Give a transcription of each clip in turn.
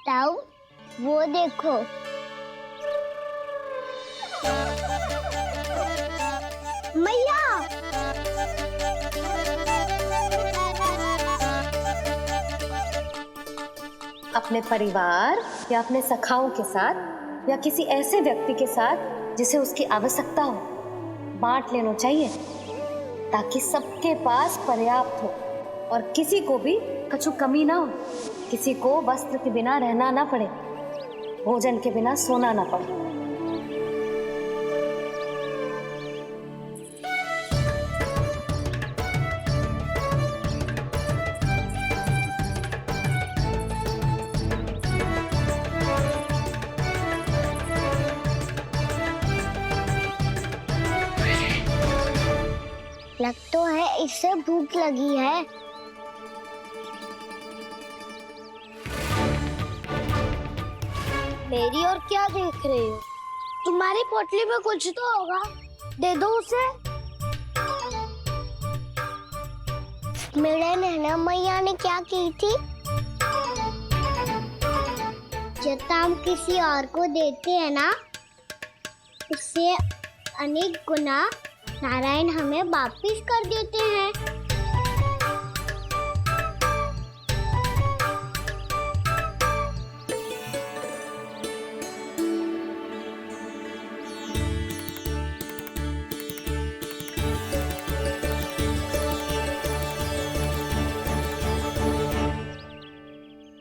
ताऊ वो देखो। मैया अपने परिवार या अपने सखाओं के साथ या किसी ऐसे व्यक्ति के साथ जिसे उसकी आवश्यकता हो बांट लेना चाहिए, ताकि सबके पास पर्याप्त हो और किसी को भी कछु कमी ना हो, किसी को वस्त्र के बिना रहना ना पड़े, भोजन के बिना सोना ना पड़े। लग तो है इससे भूख लगी है। मेरी और क्या देख रहे हो? तुम्हारी पोटली में कुछ तो होगा, दे दो उसे। मेरे नैना मैया ने क्या की थी? जब हम किसी और को देते हैं ना, उससे अनेक गुना नारायण हमें वापिस कर देते हैं।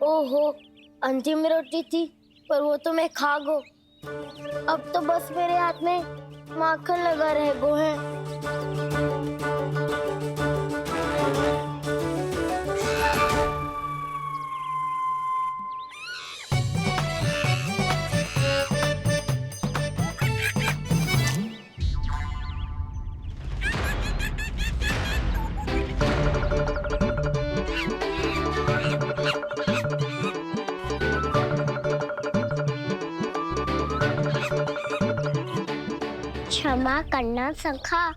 ओहो, अंतिम रोटी थी, पर वो तो मैं खा गो। अब तो बस मेरे हाथ में माखन लगा रह गो है। क्षमा करना सखा,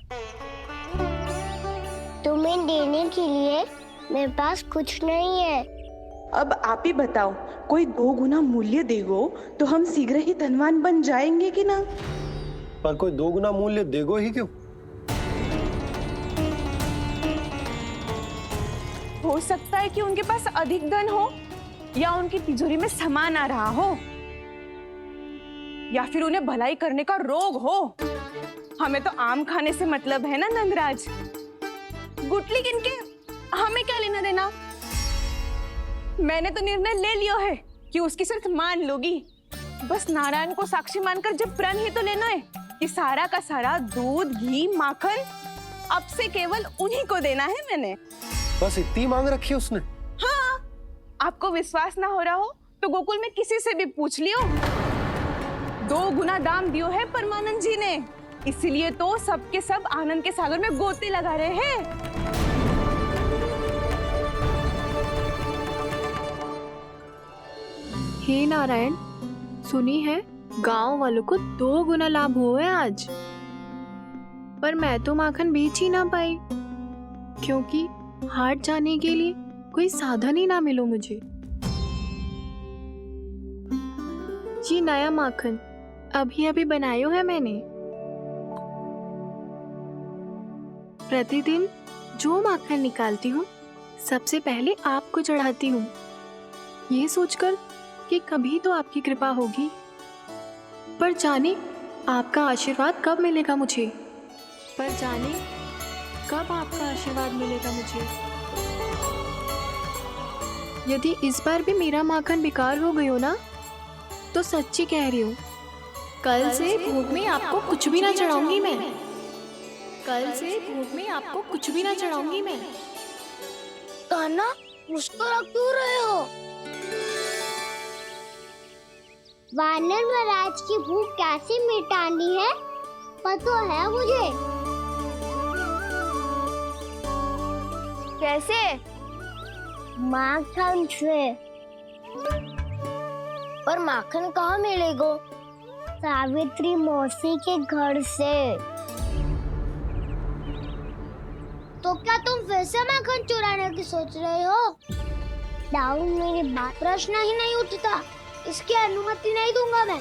तुम्हें देने के लिए मेरे पास कुछ नहीं है। अब आप ही बताओ, कोई 2 गुना मूल्य देगो तो हम शीघ्र ही धनवान बन जाएंगे कि ना? पर कोई 2 गुना मूल्य देगो ही क्यों? हो सकता है कि उनके पास अधिक धन हो, या उनकी तिजोरी में सामान आ रहा हो, या फिर उन्हें भलाई करने का रोग हो। हमें तो आम खाने से मतलब है ना नंदराज। गुटली किनके, हमें क्या लेना देना। मैंने तो निर्णय ले लिया है कि उसकी सिर्फ मान लोगी। बस नारायण को साक्षी मानकर जब प्रण ही तो लेना है कि सारा का सारा दूध घी माखन अब से केवल उन्हीं को देना है मैंने। बस इतनी मांग रखी है उसने? हाँ, आपको विश्वास ना हो रहा हो तो गोकुल में किसी से भी पूछ लियो। 2 गुना दाम दियो है परमानंद जी ने, इसलिए तो सबके सब आनंद के सागर में गोते लगा रहे हैं। हे नारायण, सुनी है गांव वालों को 2 गुना लाभ हुआ है आज, पर मैं तो माखन बेच ही ना पाई, क्योंकि हाट जाने के लिए कोई साधन ही ना मिलो मुझे। ये नया माखन अभी अभी बनायो है मैंने। प्रतिदिन जो माखन निकालती हूँ सबसे पहले आपको चढ़ाती हूँ, ये सोचकर कि कभी तो आपकी कृपा होगी। पर जाने आपका आशीर्वाद कब मिलेगा मुझे, पर जाने कब आपका आशीर्वाद मिलेगा मुझे। यदि इस बार भी मेरा माखन बेकार हो गयो ना, तो सच्ची कह रही हूँ, कल से भोग में आपको कुछ भी ना चढ़ाऊंगी मैं। कल से भोग में आपको कुछ भी ना चढ़ाऊंगी मैं। कान्हा, मुस्कुरा क्यों रहे हो? वानर महाराज की भूख कैसे मिटानी है पता है मुझे। कैसे? माखन से। पर माखन कहाँ मिलेगा? सावित्री मौसी के घर से। तो क्या तुम फिर से माखन चुराने की सोच रहे हो? दाऊ, मेरी बात प्रश्न ही नहीं उठता। इसकी अनुमति नहीं दूंगा मैं।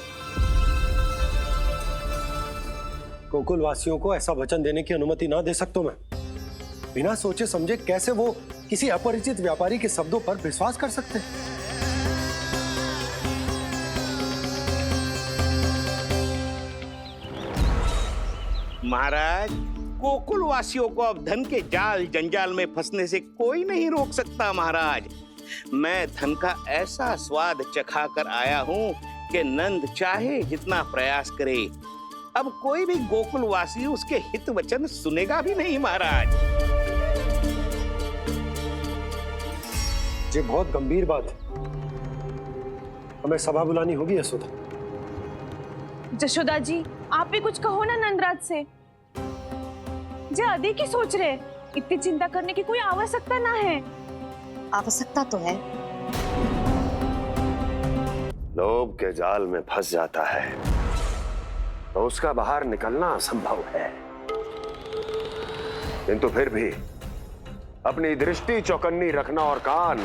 गोकुल वासियों को ऐसा वचन देने की अनुमति ना दे सकता मैं। बिना सोचे समझे कैसे वो किसी अपरिचित व्यापारी के शब्दों पर विश्वास कर सकते हैं? महाराज, गोकुल वासियों को अब धन के जाल जंजाल में फंसने से कोई नहीं रोक सकता। महाराज, मैं धन का ऐसा स्वाद चखा कर आया हूँ कि नंद चाहे जितना प्रयास करे, अब कोई भी गोकुल वासी उसके हित वचन सुनेगा भी नहीं। महाराज, ये बहुत गंभीर बात है। हमें सभा बुलानी होगी यशोदा। जशोदा जी, आप भी कुछ कहो ना नंदराज से। जे अधिक ही सोच रहे, इतनी चिंता करने की कोई आवश्यकता ना है। आवश्यकता तो है। लोभ के जाल में फंस जाता है तो उसका बाहर निकलना असंभव है, किंतु फिर भी अपनी दृष्टि चौकन्नी रखना और कान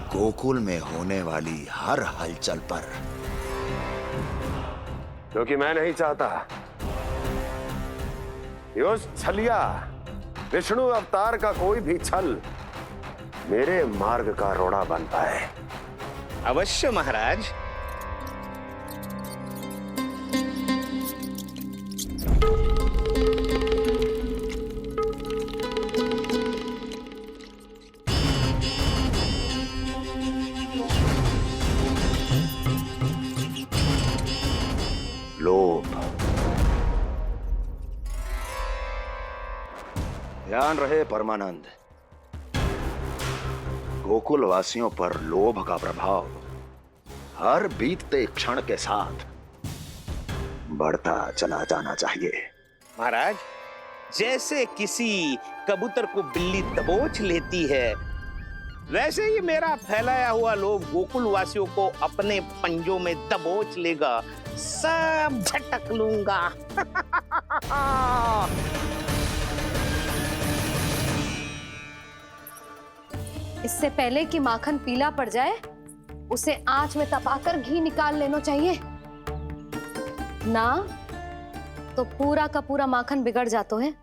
गोकुल में होने वाली हर हलचल पर, क्योंकि मैं नहीं चाहता कि उस छलिया विष्णु अवतार का कोई भी छल मेरे मार्ग का रोड़ा बन पाए। अवश्य महाराज। लोभ। ध्यान रहे परमानंद, गोकुल वासियों पर लोभ का प्रभाव हर बीतते क्षण के साथ बढ़ता चला जाना चाहिए। महाराज, जैसे किसी कबूतर को बिल्ली दबोच लेती है, वैसे ही मेरा फैलाया हुआ लोभ गोकुल वासियों को अपने पंजों में दबोच लेगा। सब झटक लूंगा। इससे पहले कि माखन पीला पड़ जाए, उसे आंच में तपाकर घी निकाल लेना चाहिए ना, तो पूरा का पूरा माखन बिगड़ जाता है।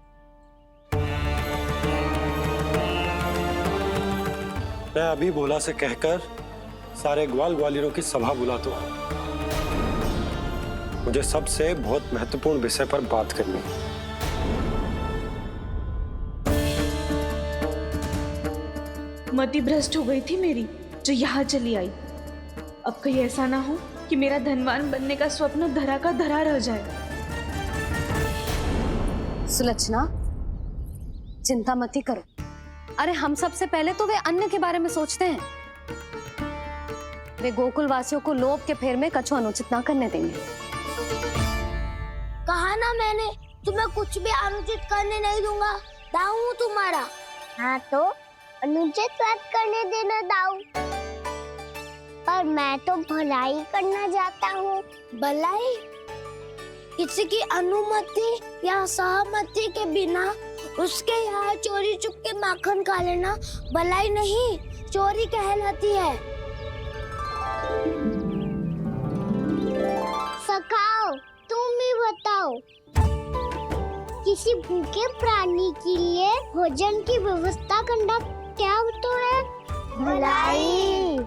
मैं अभी भोला से कहकर सारे ग्वाल ग्वालियरों की सभा बुलाता हूँ। मुझे सबसे बहुत महत्वपूर्ण विषय पर बात करनी है। मति भ्रष्ट हो गई थी मेरी, जो यहाँ चली आई। अब कहीं ऐसा ना हो कि मेरा धनवान बनने का स्वप्न धरा का धरा रह जाए। सुलक्षणा, चिंता मत ही करो। अरे हम सबसे पहले तो वे अन्न के बारे में सोचते हैं। वे गोकुल वासियों को लोभ के फेर में कछु अनुचित ना करने देंगे। कहा ना मैंने, तुम्हें कुछ भी अनुचित करने नहीं दूंगा। दाऊ हूँ तुम्हारा। हाँ तो अनुचित बात करने देना दाऊ। पर मैं तो भलाई करना चाहता हूँ। भलाई? किसी की अनुमति या सहमति के बिना उसके यहाँ चोरी चुप के माखन खा लेना भलाई नहीं, चोरी कहलाती है। सखाओ, तुम ही बताओ, किसी भूखे प्राणी के लिए भोजन की व्यवस्था करना क्या होता है? भलाई।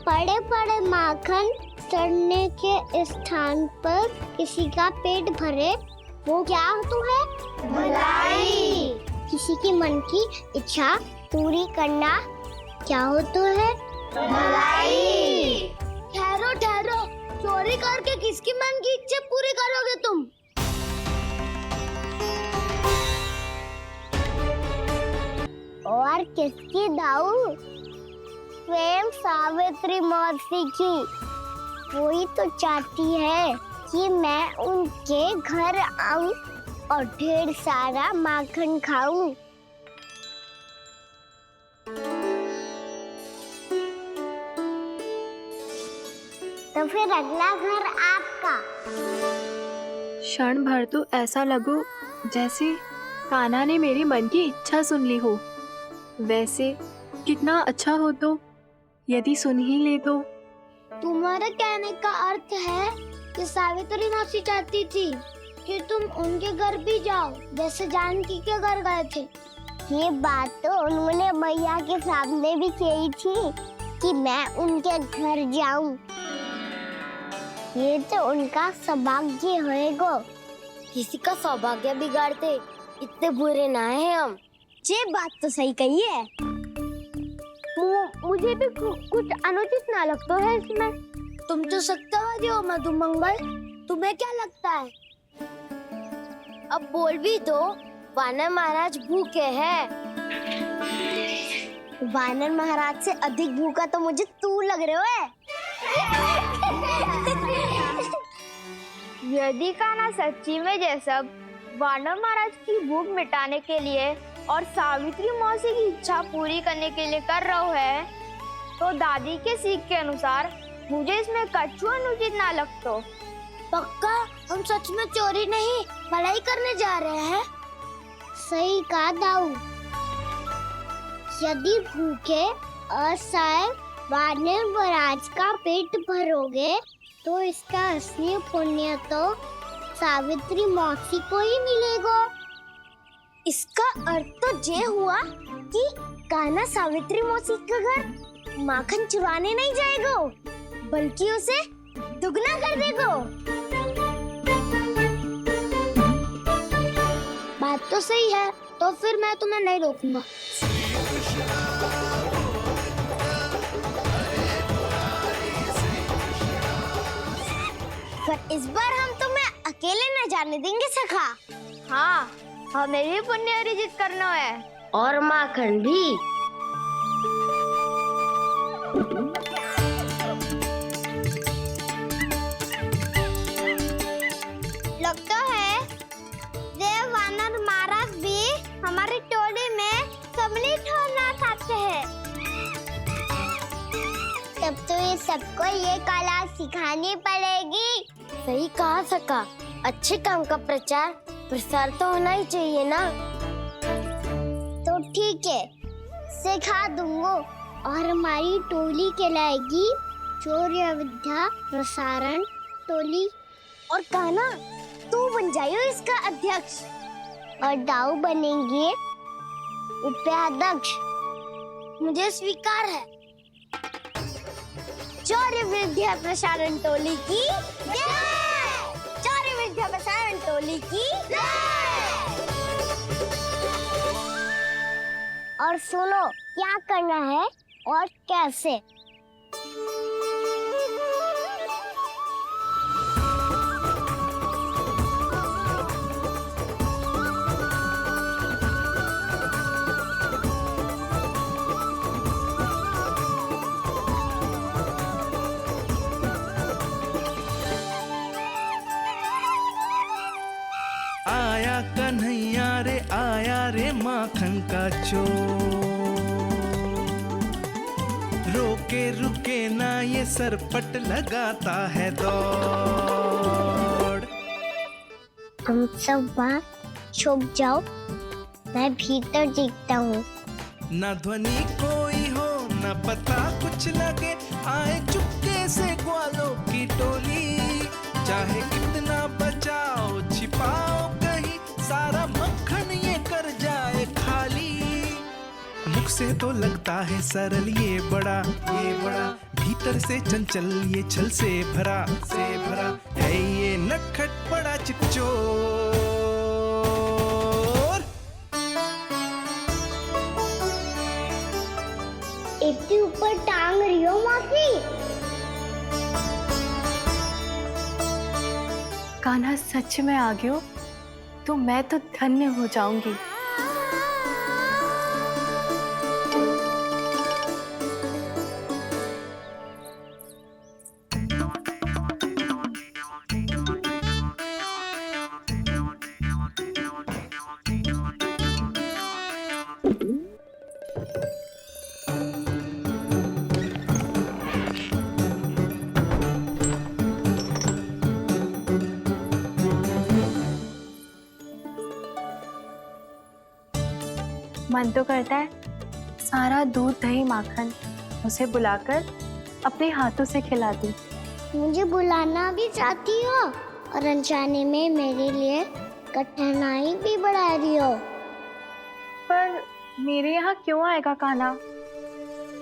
पड़े पड़े माखन सड़ने के स्थान पर किसी का पेट भरे, वो क्या होता है? भलाई। किसी के मन की इच्छा पूरी करना क्या होता है? भलाई। ठहरो ठहरो, चोरी करके किसकी मन की इच्छा पूरी करोगे तुम? और किसकी दाऊ? स्वयं सावित्री मौसी की। वही तो चाहती है कि मैं उनके घर आऊं और ढेर सारा माखन खाऊं। तो फिर अगला घर आपका। क्षण भर तो ऐसा लगो जैसे कान्हा ने मेरे मन की इच्छा सुन ली हो। वैसे कितना अच्छा हो तो यदि सुन ही ले तो। तुम्हारे कहने का अर्थ है कि सावित्री मौसी चाहती थी कि तुम उनके घर भी जाओ, जैसे जानकी के घर गए थे। ये बात तो उन्होंने मैया के सामने भी कही थी कि मैं उनके घर जाऊं। ये तो उनका सौभाग्य होएगा। किसी का सौभाग्य बिगाड़ते इतने बुरे ना है हम। ये बात तो सही कही है। मुझे भी कुछ अनुचित ना लगता है इसमें। तुम तो सत्यवादी हो मधुमंगल, तुम्हें क्या लगता है? अब बोल भी दो, वानर महाराज भूखे हैं। वानर महाराज से अधिक भूखा तो मुझे तू लग रहे हो। यदि कान्हा सच्ची में ये सब वानर महाराज की भूख मिटाने के लिए और सावित्री मौसी की इच्छा पूरी करने के लिए कर रहा है, तो दादी के सीख के अनुसार मुझे इसमें कछु अनुचित ना लगता। पक्का हम सच में चोरी नहीं भलाई करने जा रहे हैं। सही कहा दाऊ। यदि भूखे असहाय वानर महाराज का पेट भरोगे तो इसका असली पुण्य तो सावित्री मौसी को ही मिलेगा। इसका अर्थ तो ये हुआ कि कान्हा सावित्री मौसी का घर माखन चुराने नहीं जाएगा, बल्कि उसे दुगना कर देगा। बात तो सही है, तो फिर मैं तुम्हें नहीं रोकूंगा। पर इस बार हम तुम्हें अकेले न जाने देंगे सखा। हाँ, हमें भी पुण्य अर्जित करना है और माखन भी। लगता है देव वानर महाराज भी हमारी टोली में सम्मिलित होना चाहते हैं। तब तो ये सबको ये कला सिखानी पड़ेगी। सही कहा सका। अच्छे काम का प्रचार प्रसार तो होना ही चाहिए ना। तो ठीक है, सिखा दूंगा और हमारी टोली कहलाएगी चौर्य विद्या प्रसारण टोली। और कान्हा तू बन जाइयो इसका अध्यक्ष और दाऊ बनेंगे उपाध्यक्ष। मुझे स्वीकार है। चौर्य विद्या प्रसारण टोली की जय। चौर्य विद्या प्रसारण टोली की जय। और सुनो क्या करना है और कैसे। आया कन्हैया रे आया रे माखन का चोर, रोके रुके ना ये सरपट लगाता है दौड़। हम सब वहाँ छुप जाओ, मैं भीतर देखता हूँ। ना ध्वनि कोई हो ना पता कुछ लगे, आए चुपके से ग्वालों की टोली। चाहे कितना बचाओ छिपाओ कहीं, सारा मक्खन ये कर जाए खाली। मुख से तो लगता है सरल ये बड़ा भीतर से चंचल ये छल से भरा है ये नटखट बड़ा चिकचोर। इतने ऊपर टांग रही हो मौसी। कान्हा सच में आ गयो तो मैं तो धन्य हो जाऊंगी। मन तो करता है सारा दूध दही माखन उसे बुलाकर अपने हाथों से खिला दूं। मुझे बुलाना भी चाहती हो और अनजाने में मेरे लिए कठिनाई भी बढ़ा रही हो। पर मेरे यहाँ क्यों आएगा कान्हा?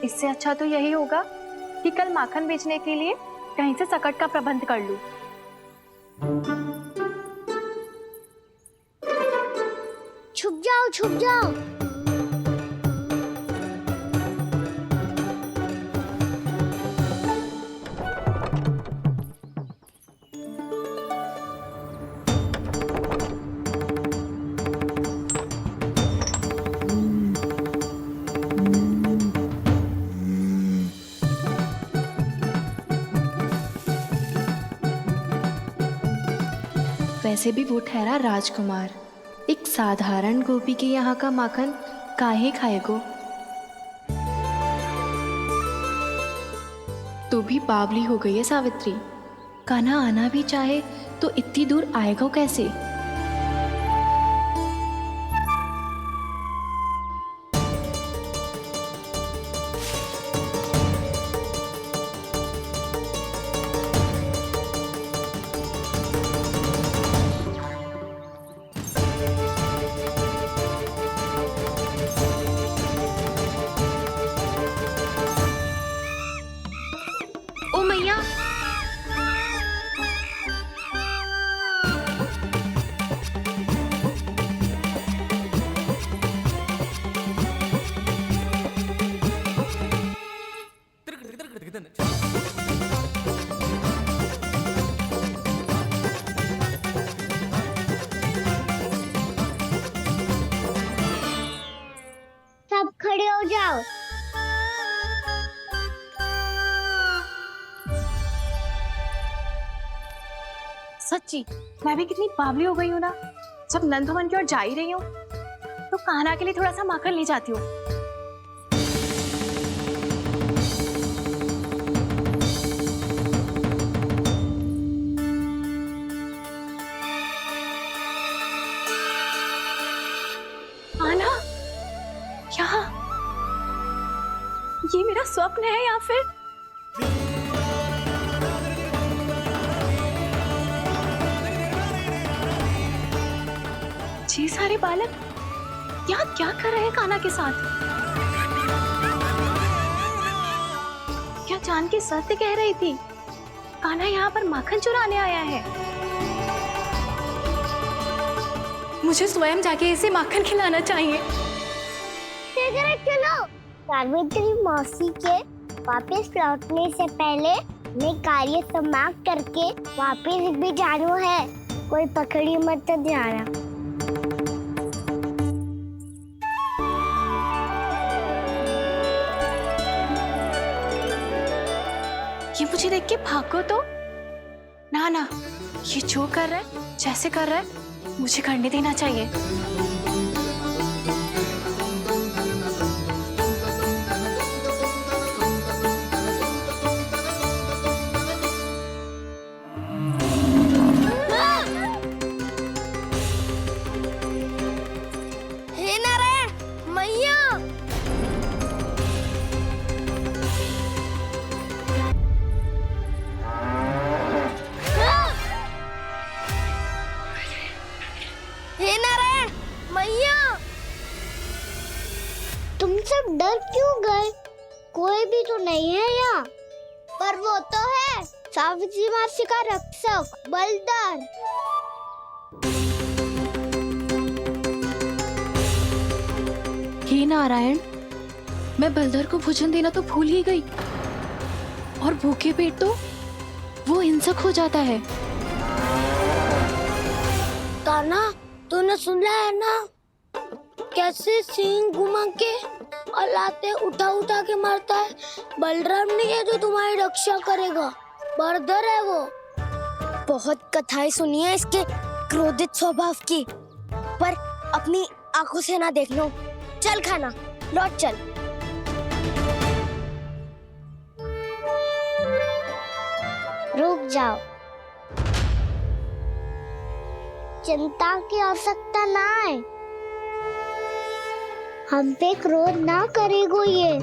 इससे अच्छा तो यही होगा कि कल माखन बेचने के लिए कहीं से सकट का प्रबंध कर लूं। छुप जाओ, छुप जाओ। वैसे भी वो ठहरा राजकुमार, एक साधारण गोपी के यहाँ का माखन काहे खाएगो? तो भी बावली हो गई है सावित्री। कान्हा आना भी चाहे तो इतनी दूर आएगा कैसे? ओ मैया, सब खड़े हो जाओ। सच्ची मैं भी कितनी बावली हो गई हूँ ना। जब नंद भवन की ओर जा ही रही हूँ तो कान्हा के लिए थोड़ा सा माखन ले जाती हूँ। कान्हा, यहाँ ये मेरा स्वप्न है या फिर ये सारे बालक यहाँ क्या कर रहे हैं कान्हा के साथ? क्या जानकी सत्य कह रही थी? कान्हा यहाँ पर माखन चुराने आया है। मुझे स्वयं जाके इसे माखन खिलाना चाहिए। चलो, सावित्री मौसी के वापस लौटने से पहले मैं कार्य समाप्त करके वापस भी जाना है। कोई पकड़ी मत जाना। ये मुझे देख के भागो तो ना ना, ये जो कर रहा है, जैसे कर रहा है, मुझे करने देना चाहिए। हे नारायण मैया, हे नारायण मैया, तुम सब डर क्यों गए? कोई भी तो नहीं है यहाँ। पर वो तो है, सावित्री मासी का रक्षक बलदार। हे नारायण, मैं बलधर को भोजन देना तो भूल ही गई, और भूखे पेट तो वो हिंसक हो जाता है। कान्हा, तूने सुना है ना कैसे सींग घुमा के और लाते उठा उठा के मारता है? बलराम नहीं है जो तुम्हारी रक्षा करेगा, बलधर है वो। बहुत कथाएं सुनी है इसके क्रोधित स्वभाव की, पर अपनी आंखों से ना देख लो। चल खाना, लौट चल। रुक जाओ, चिंता की आवश्यकता ना है। हम पे क्रोध ना करेगो ये।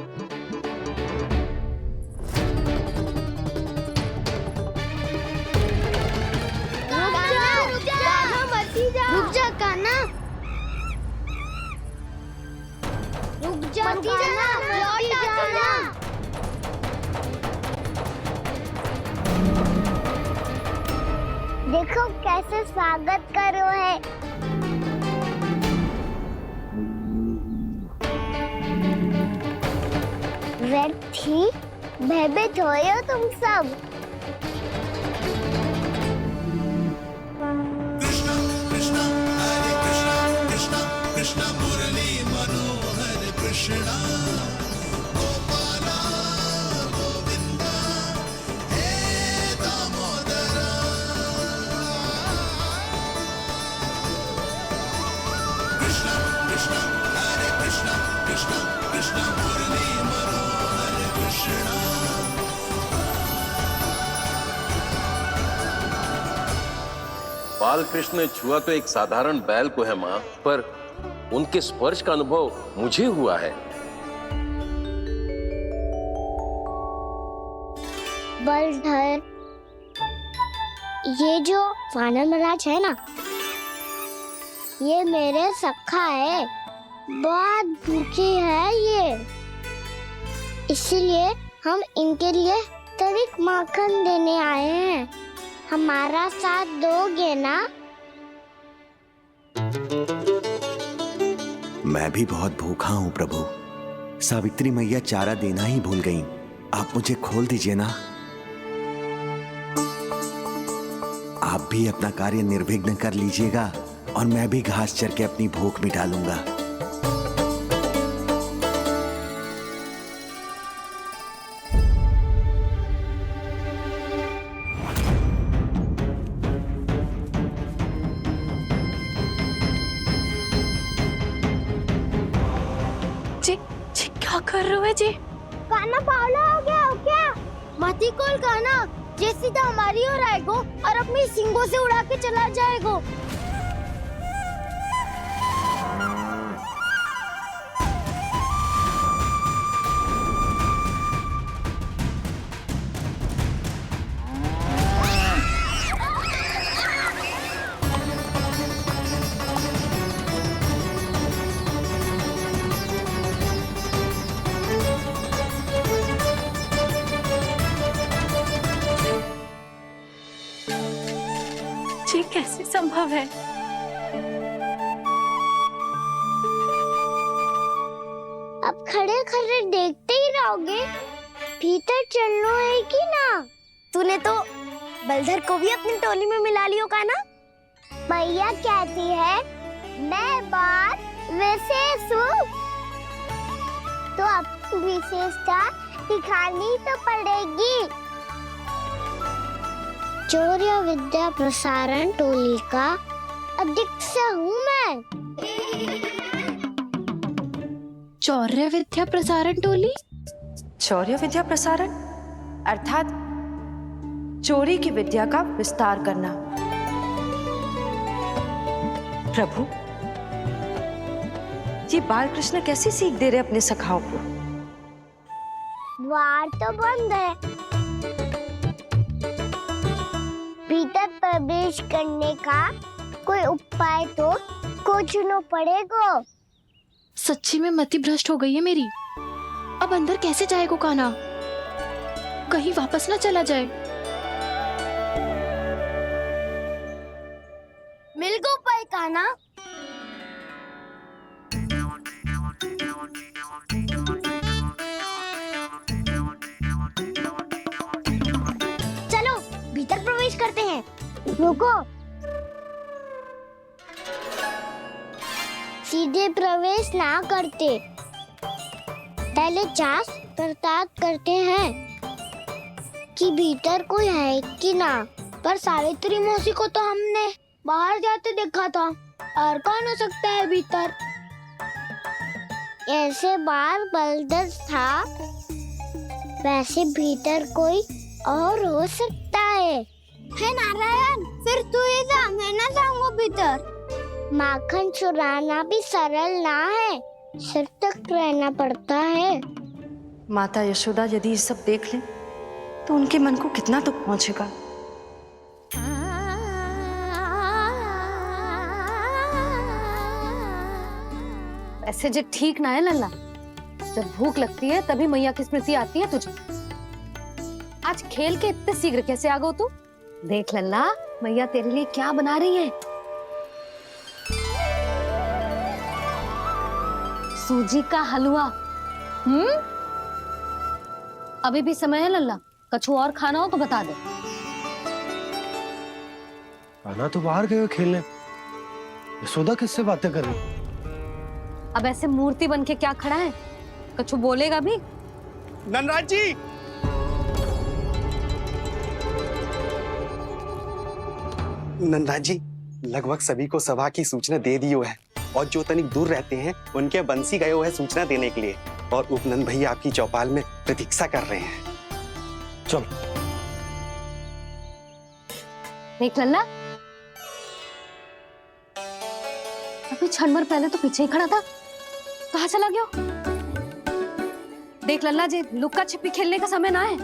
कैसे स्वागत करो है। व्यर्थी भयभीत हो तुम सब। बाल कृष्ण ने छुआ तो एक साधारण बैल को है माँ, पर उनके स्पर्श का अनुभव मुझे हुआ है। बलधर, ये जो वानर महाराज है ना, ये मेरे सखा है, बहुत भूखे है ये, इसलिए हम इनके लिए तनिक माखन देने आए हैं। हमारा साथ दोगे ना? मैं भी बहुत भूखा हूँ प्रभु। सावित्री मैया चारा देना ही भूल गईं। आप मुझे खोल दीजिए ना। आप भी अपना कार्य निर्विघ्न कर लीजिएगा और मैं भी घास चर के अपनी भूख मिटा लूंगा। क्या कर रहे हो जी? काना पावला हो गया हो क्या? मती कोल काना, जे सीधा हमारी ओर आएगो और अपनी सींगों से उड़ा के चला जाएगो। ये कैसे संभव है? अब खड़े खड़े देखते ही रहोगे? भीतर चलना है कि ना? तूने तो बलधर को भी अपनी टोली में मिला लियो का ना? भैया कहती है मैं बात विशेष हूँ, तो अब विशेषता दिखानी तो पड़ेगी। चौर्य विद्या प्रसारण टोली का अध्यक्ष हूँ मैं। चौर्य विद्या प्रसारण टोली? चौर्य विद्या प्रसारण अर्थात चोरी की विद्या का विस्तार करना। प्रभु, ये बाल कृष्ण कैसी सीख दे रहे अपने सखाओं को? द्वार तो बंद है, भीतर प्रवेश करने का कोई उपाय तो खोजना पड़ेगा। सच्ची में मति भ्रष्ट हो गई है मेरी। अब अंदर कैसे जाएगा काना? कहीं वापस ना चला जाए। मिल गो उपाय काना। चलो भीतर प्रवेश करते हैं। रुको, सीधे प्रवेश ना करते, पहले जांच पड़ताल करते हैं कि भीतर कोई है कि ना। पर सावित्री मौसी को तो हमने बाहर जाते देखा था, और कौन हो सकता है भीतर? ऐसे बार बलदर था, वैसे भीतर कोई और हो सकता है नारायण, फिर तू ही जा, मैं ना जाऊंगा भीतर। माखन चुराना भी सरल ना है, सतर्क रहना पड़ता है। माता यशोदा यदि ये सब देख लें तो उनके मन को कितना दुख पहुंचेगा। ऐसे जो ठीक ना है लल्ला, जब भूख लगती है तभी मैया की स्मृति आती है तुझे। आज खेल के इतने शीघ्र कैसे आ गो तू? देख लल्ला, मैया तेरे लिए क्या बना रही है? सूजी का हलवा। अभी भी समय है लल्ला, कछु और खाना हो तो बता दे। आना तो बाहर गए हो खेलने, यशोदा किससे बातें कर रही? अब ऐसे मूर्ति बन के क्या खड़ा है? कछु बोलेगा भी? ननराज जी, नंदराज जी, लगभग सभी को सभा की सूचना दे दी है और जो तनिक दूर रहते हैं उनके बंसी गए हुए हैं सूचना देने के लिए, और उपनंद भैया आपकी चौपाल में प्रतीक्षा कर रहे हैं। चल। देख लल्ला, अभी क्षण भर पहले तो पीछे ही खड़ा था, कहाँ चला गया? देख लल्ला जी, लुक्का छिपी खेलने का समय ना है।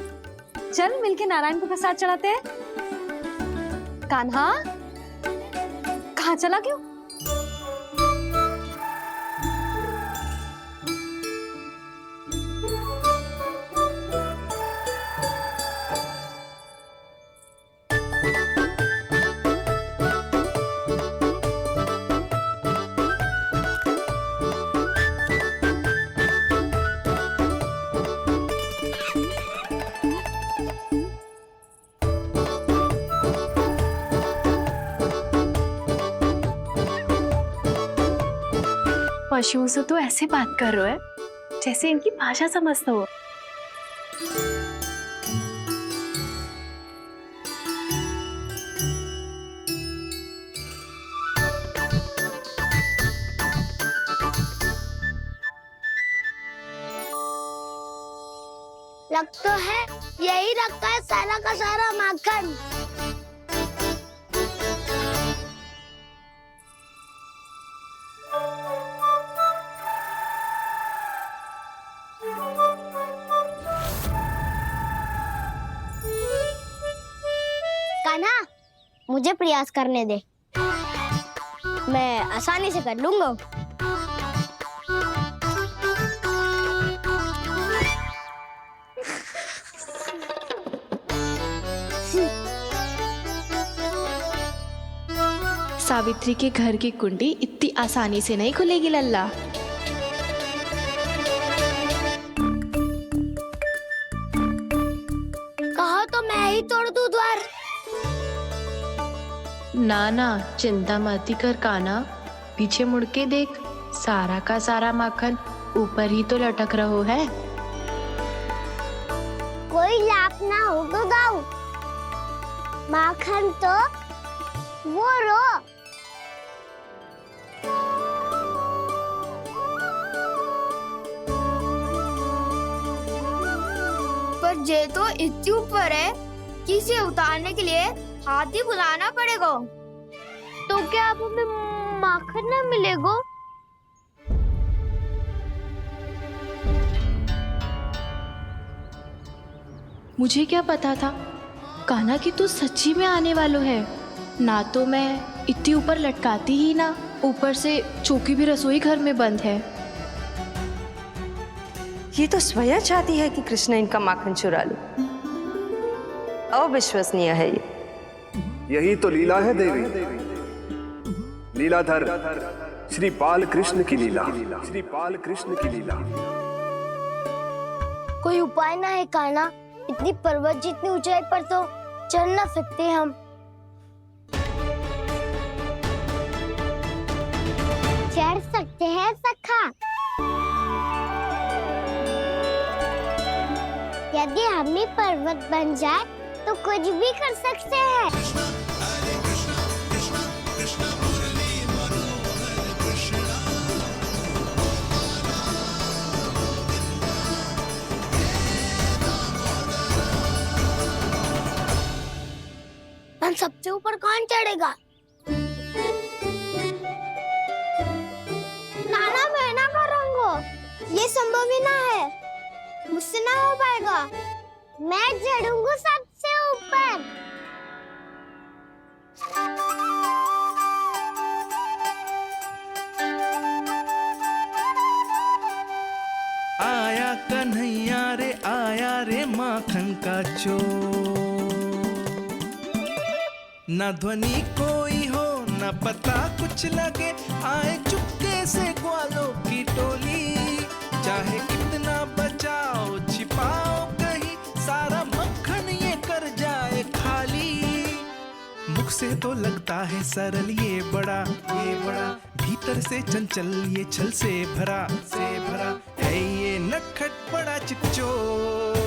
चल मिलके नारायण को प्रसाद चढ़ाते हैं। कान्हा, कहाँ चला गया? पशुओं से तो ऐसे बात कर रहे हो जैसे इनकी भाषा समझते हो। लग तो है यही रखा है सारा का सारा माखन। कान्हा, मुझे प्रयास करने दे, मैं आसानी से कर लूंगा। सावित्री के घर की कुंडी इतनी आसानी से नहीं खुलेगी लल्ला। कहो तो मैं ही तोड़ दूं द्वार। ना ना, चिंता मत कर कान्हा, पीछे मुड़ के देख, सारा का सारा माखन ऊपर ही तो लटक रहो है। कोई लाभ ना हो तो दाऊ, माखन तो वो रो। पर जे तो इतनी ऊपर है कि इसे उतारने के लिए हाथी बुलाना पड़ेगा। तो क्या अब हमें माखन ना मिलेगा? मुझे क्या पता था कान्हा कि तू सच्ची में आने वालो है। ना तो मैं इतनी ऊपर लटकाती ही ना, ऊपर से चौकी भी रसोई घर में बंद है। ये तो स्वयं चाहती है कि कृष्ण इनका माखन चुरा ले। अविश्वसनीय है ये। यही तो लीला है देवी, लीलाधर श्री बाल कृष्ण की लीला, श्री बाल कृष्ण की लीला। कोई उपाय ना है कान्हा? इतनी पर्वत जितनी ऊंचाई पर तो चढ़ ना सकते हम। चढ़ सकते हैं सखा, यदि हम ही पर्वत बन जाए तो कुछ भी कर सकते हैं। हम सबसे ऊपर कौन चढ़ेगा? नाना, मैं ना करूँगा, ये संभव ही ना है, मुझसे ना हो पाएगा। मैं चढ़ूंगा सबसे ऊपर। आया कन्हैया रे, आया रे माखन का चोर। न ध्वनि कोई हो न पता कुछ लगे, आए चुपके से ग्वालों की टोली। चाहे कितना बचाओ छिपाओ कहीं, सारा मक्खन ये कर जाए खाली। मुख से तो लगता है सरल ये बड़ा भीतर से चंचल ये छल से भरा है ये नटखट बड़ा चिच्चोर।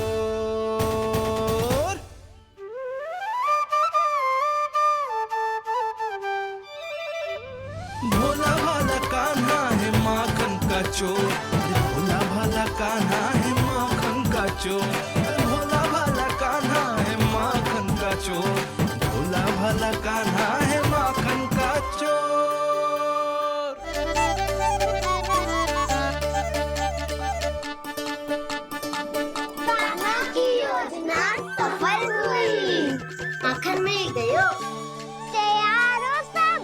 भोला भाला कान्हा है माखन का चोर, भोला भाला कान्हा है माखन का चोर, भोला भाला कान्हा है माखन का चोर, भोला भाला कान्हा है माखन का चोर। कान्हा की योजना सफल हुई, माखन मिल गयो। तैयार हो सब?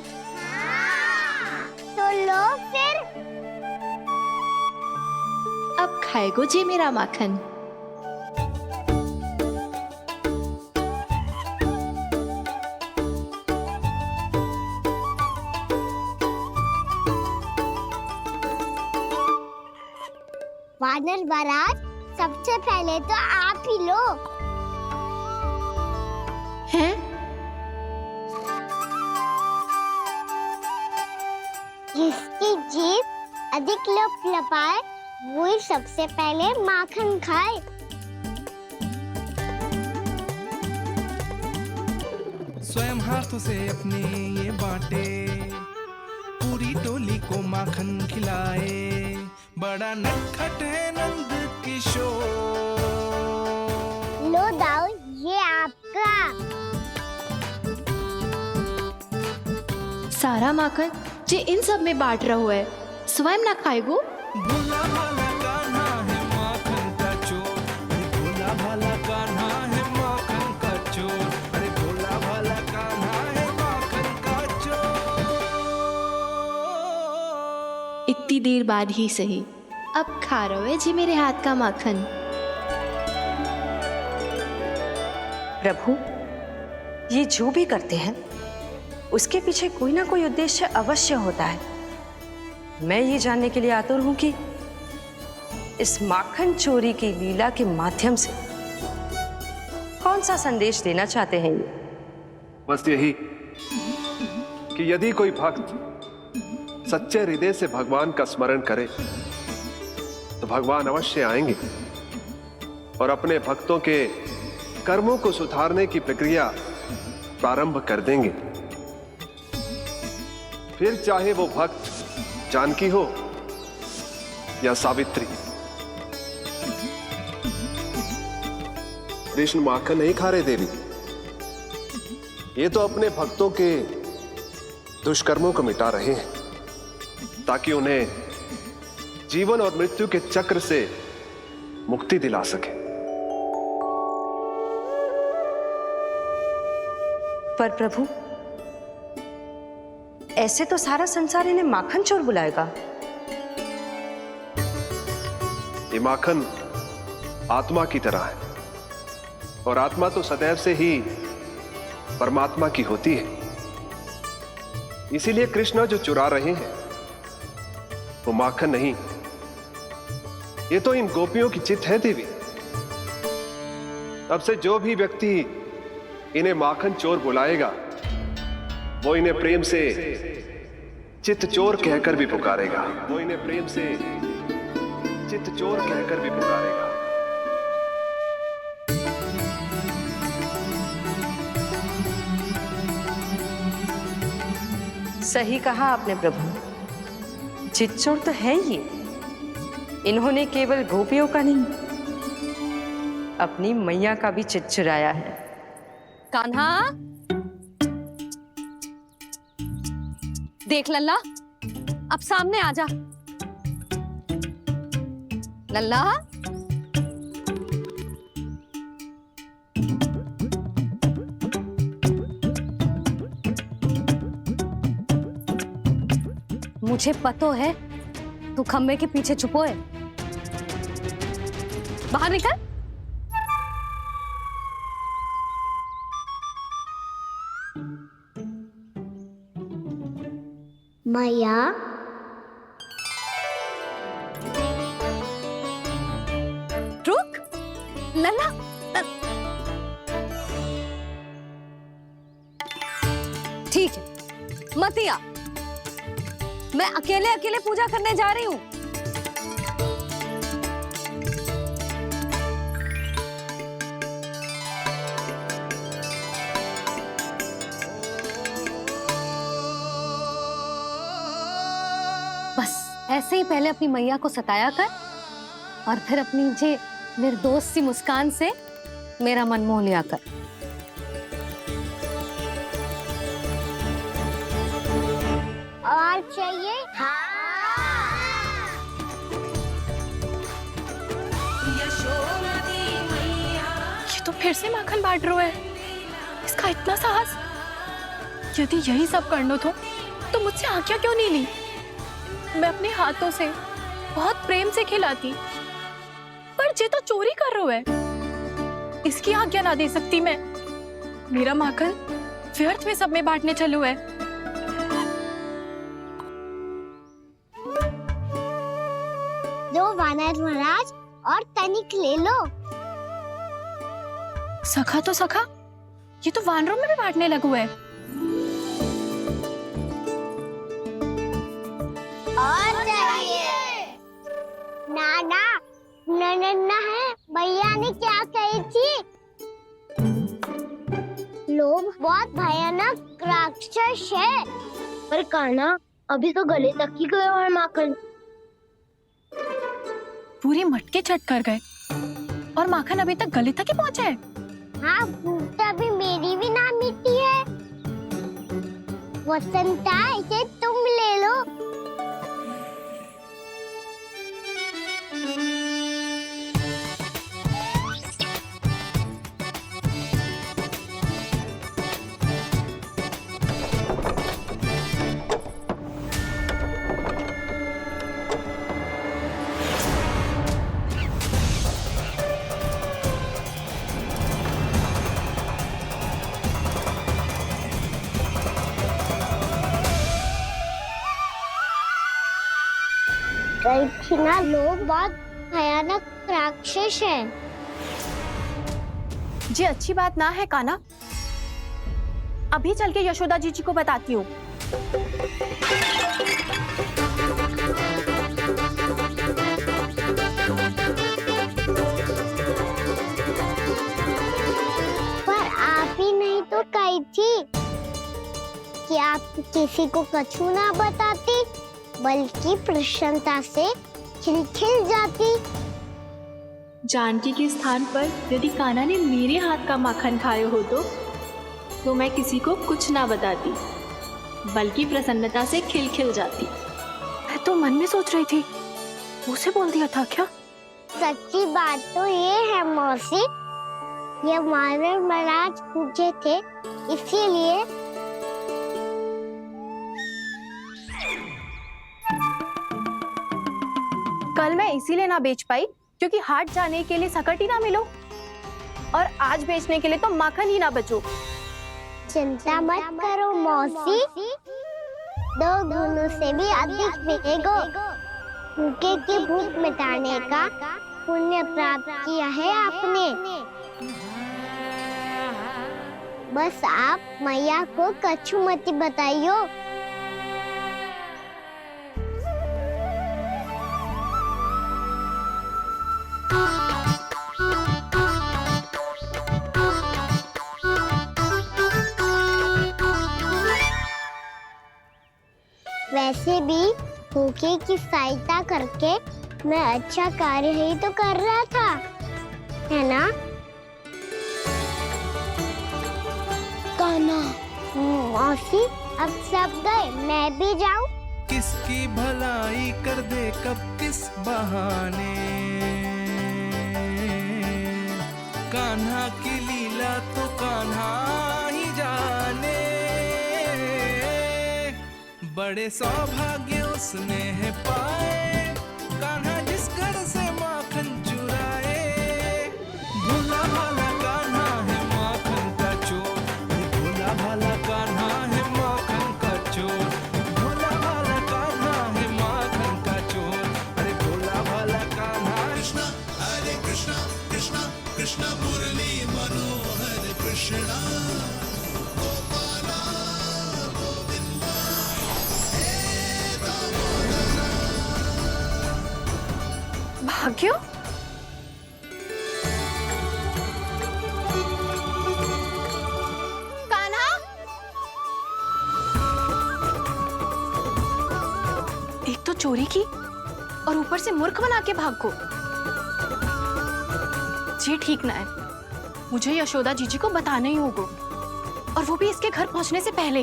तो लो फिर। अब खाएगो जी मेरा माखन। वानर महाराज, सबसे पहले तो आप ही लो। हैं? जिसकी जीभ अधिक लपलपाए वही सबसे पहले माखन खाए। स्वयं हाथों से अपने ये बांटे, पूरी टोली को माखन खिलाए, बड़ा नटखट है नंद किशोर। लो दाऊ, ये आपका। सारा माखन जे इन सब में बांट रहो है, स्वयं ना खाएगो। भोला भाला कान्हा है माखन का चोर, अरे भोला भाला कान्हा है माखन का चोर, अरे भोला भाला कान्हा है माखन का चोर। इतनी देर बाद ही सही, अब खा रहे हो जी मेरे हाथ का माखन। प्रभु, ये जो भी करते हैं उसके पीछे कोई ना कोई उद्देश्य अवश्य होता है। मैं ये जानने के लिए आतुर हूं कि इस माखन चोरी की लीला के माध्यम से कौन सा संदेश देना चाहते हैं ये। बस यही कि यदि कोई भक्त सच्चे हृदय से भगवान का स्मरण करे तो भगवान अवश्य आएंगे और अपने भक्तों के कर्मों को सुधारने की प्रक्रिया प्रारंभ कर देंगे। फिर चाहे वो भक्त जानकी हो या सावित्री। कृष्ण माखन नहीं खा रहे देवी, ये तो अपने भक्तों के दुष्कर्मों को मिटा रहे हैं ताकि उन्हें जीवन और मृत्यु के चक्र से मुक्ति दिला सके। पर प्रभु, ऐसे तो सारा संसार इन्हें माखन चोर बुलाएगा। ये माखन आत्मा की तरह है और आत्मा तो सदैव से ही परमात्मा की होती है। इसीलिए कृष्ण जो चुरा रहे हैं वो माखन नहीं, ये तो इन गोपियों की चित्त है देवी। अब से जो भी व्यक्ति इन्हें माखन चोर बुलाएगा वो इन्हें प्रेम से चित्त चोर कहकर भी पुकारेगा, वो इन्हें प्रेम से चित्त चोर कहकर भी पुकारेगा। सही कहा आपने प्रभु, चित्त चोर तो है ये। इन्होंने केवल गोपियों का नहीं, अपनी मैया का भी चित्त चुराया है। कान्हा, देख लल्ला, अब सामने आ जा। लल्ला, मुझे पतो है तू खम्बे के पीछे छुपो है। बाहर निकल। मैया रुक लला। ठीक है मत आ, मैं अकेले अकेले पूजा करने जा रही हूँ। बस ऐसे ही पहले अपनी मैया को सताया कर और फिर अपनी जे निर्दोष सी मुस्कान से मेरा मन मोह लिया कर। और चाहिए? ये तो फिर से माखन बांट रहा है। इसका इतना साहस। यदि यही सब करना तो मुझसे आज्ञा क्यों नहीं ली? मैं अपने हाथों से बहुत प्रेम से खिलाती, पर जे तो चोरी कर रहा है। इसकी आज्ञा ना दे सकती मैं। मेरा माखन व्यर्थ में सब में बांटने चलू है। दो वानर महाराज और तनिक ले लो। सखा तो सखा, ये तो वानरों में भी बांटने लगा हुआ है। और चाहिए? नाना नन्ना है, भैया ने क्या कही थी? लोभ बहुत भयानक राक्षस है। पर कान्हा अभी तो गले तक ही गया है माखन। पूरी मटके चट कर गए और माखन अभी तक गले तक ही पहुंचा है। हाँ, भूख तो अभी मेरी भी ना मिटी है। वसंता, इसे तुम ले लो। ना लोग बहुत भयानक राक्षस है। जी अच्छी बात ना है कान्हा। अभी चल के यशोदा जी को बताती हूँ। पर आप ही नहीं तो कही थी कि आप किसी को कछु ना बताती, बल्कि प्रसन्नता से खिलखिल जाती। जानकी के स्थान पर यदि कान्हा ने मेरे हाथ का माखन खाए हो तो मैं किसी को कुछ ना बताती, बल्कि प्रसन्नता से खिलखिल जाती। मैं तो मन में सोच रही थी, उसे बोल दिया था क्या? सच्ची बात तो ये है मौसी, ये वानर महाराज पूछे थे, इसीलिए। कल मैं इसीलिए ना बेच पाई क्योंकि हाट जाने के लिए सकट ही ना मिलो, और आज बेचने के लिए तो माखन ही ना बचो। चिंता मत करो मौसी, 2 गुनों से भी अधिक मिलेगो। भूखे की भूख मिटाने का पुण्य प्राप्त किया है आपने। बस आप मैया को कछु मत बताइयो। वैसे भी भूखे की सहायता करके मैं अच्छा कार्य ही तो कर रहा था, है ना? कान्हा, मौसी अब सब गए, मैं भी जाऊं? किसकी भलाई कर दे कब किस बहाने, कान्हा की लीला तो कान्हा ही जाने। बड़े सौभाग्य उसने है पाए, कान्हा जिस घर से माखन चुराए। भोला भाला कान्हा है माखन का चोर, भोला भाला कान्हा है माखन का चोर, भोला भाला कृष्ण मुरली मनोहर कृष्णा गोपाला गोविंदा हे दामोदरा। भाग्य, कान्हा, एक तो चोरी की और ऊपर से मूर्ख बना के भाग को। ये ठीक ना है, मुझे यशोदा जीजी को बताना ही होगा, और वो भी इसके घर पहुंचने से पहले।